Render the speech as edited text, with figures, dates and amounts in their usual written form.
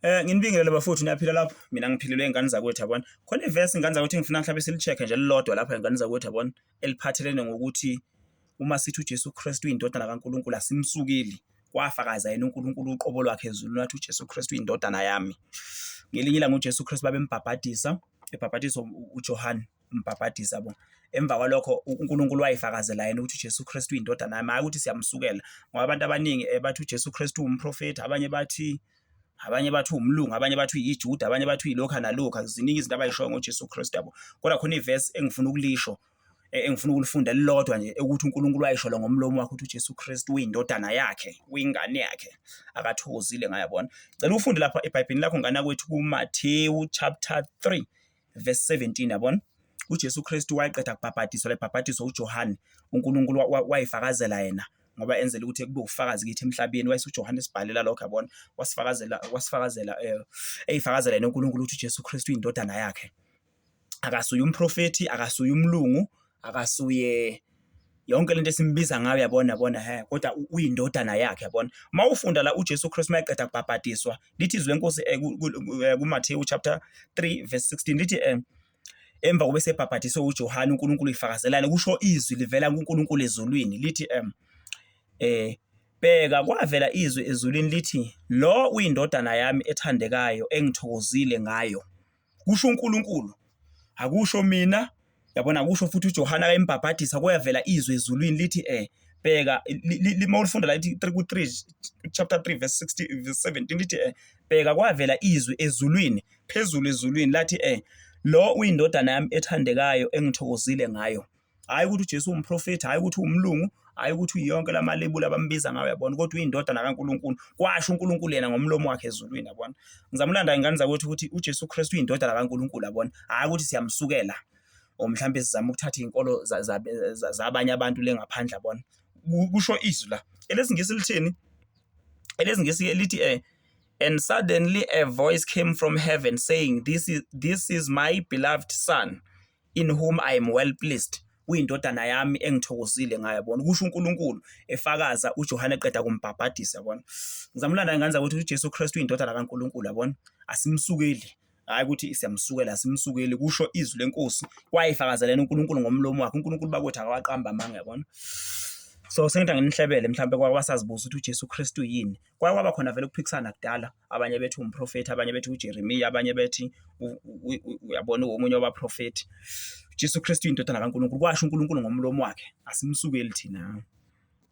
Nginibingelele bafowethu niyaphila lapho mina ngiphilelwe ingane zakwethu yabona khona iverse ingane zakwethu ngifuna mhlawumbe silicheck nje lilodwa lapha ingane zakwethu yabona eliphathelene ngokuthi uma sithi uJesu Kristu uyindodana kaNkuluNkulu asimsukeli kwafakaza yena uNkulunkulu uqobo lwakhe ezulu wathi uJesu Kristu uyindodana yami ngelinye ilanga uJesu Kristu babembhabhadisa ebhabhadisa uJohane umbhabhadisa yabo emva kwalokho uNkulunkulu wayifakazela yena ukuthi uJesu Kristu uyindodana yami hayi ukuthi siyamsukela ngoba abantu abaningi bathi uJesu Kristu umprofeti abanye bathi umlungu abanye bathi uyijuda abanye bathi uyilokha nalokha ziningi izinto abayishoyo ngoJesu Kristu yabo kodwa khona iverse engifuna ukulisho engifuna ukulifunda lilodwa nje ukuthi uNkulunkulu wayishola ngomlomo wakhe ukuthi uJesu Kristu uyindodana yakhe uyingane yakhe akathokozile ngayabona cela ufunde lapha eBhayibhelini lakho ngana kwethu kuMathewu chapter 3 verse 17 yabona uJesu Kristu wayeqeda kubhabhadiswa lebhabhadiswa uJohane uNkulunkulu wayifakazela yena ngoba enzela ukuthi kube ufakazi kithi emhlabeni wayese uJohane sibhalela lokho yabona wasifakazela eyifakazela yena uNkulunkulu ukuthi uJesu Kristu uyindodana yakhe akasuye umprofeti akasuye umlungu akasuye yonke lento esimbiza ngayo yabona kodwa uyindodana yakhe yabona mawufunda la uJesu Kristu mayeqeda kubhabhadiswa lithi izwi lenkosi kuMathewu chapter 3 verse 16 lithi emva kube sebhabhadiswe uJohane uNkulunkulu uyifakazelana kusho izwi livela kuNkulunkulu ezulwini lithi bheka kwavela izwi ezulwini lithi lo uyindodana yami ethandekayo engithokozile ngayo kusho uNkulunkulu akusho mina yabona kusho futhi uJohane akayembhabhadisa kwavela izwi ezulwini lithi bheka mawulifunda la lithi 3 chapter 3 verse 60 verse 17 lithi bheka kwavela izwi ezulwini phezulu ezulwini lathi lo uyindodana yami ethandekayo engithokozile ngayo hayi ukuthi uJesu umprofeti hayi ukuthi umlungu hayi ukuthi yonke lamalebula abambiza ngayo yabona kodwa uyindodana kaNkuluNkulu kwasho uNkulunkulu yena ngomlomo wakhe ezulwini yabona ngizamlanda ingane zakwethu ukuthi uJesu Kristu uyindodana kaNkuluNkulu yabona hayi ukuthi siyamsukela o mhlambe sizama ukuthatha inkolo zabanye abantu lengaphandle yabona kusho izwi la elesingisi lithini elesingisi lithi and suddenly a voice came from heaven saying this is my beloved son in whom I am well pleased uyindodana yami engithokozile ngayo yabona kusho uNkulunkulu efakaza uJohane eqeda kumbhabhadisa yabona ngizamlanda ingane zakwethu uJesu Kristu uyindodana kaNkulunkulu yabona asimsukeli hayi ukuthi siyamsukela asimsukeli kusho izwi lenkosi kwayifakazelena uNkulunkulu ngomlomo wakhe uNkulunkulu bakwethu akawaqamba amanga yabona so sengithi nginihlebele mhlambe kwabasazibuza ukuthi uJesu Kristu yini kwaba khona vele ukuphikisana kudala abanye bethu umprofeti abanye bethu uJeremiya abanye bethi uyabona omunye wabaprofeti uJesu Kristu indodana kaNkulunkulu kwasho uNkulunkulu ngomlomo wakhe asimsukeli thina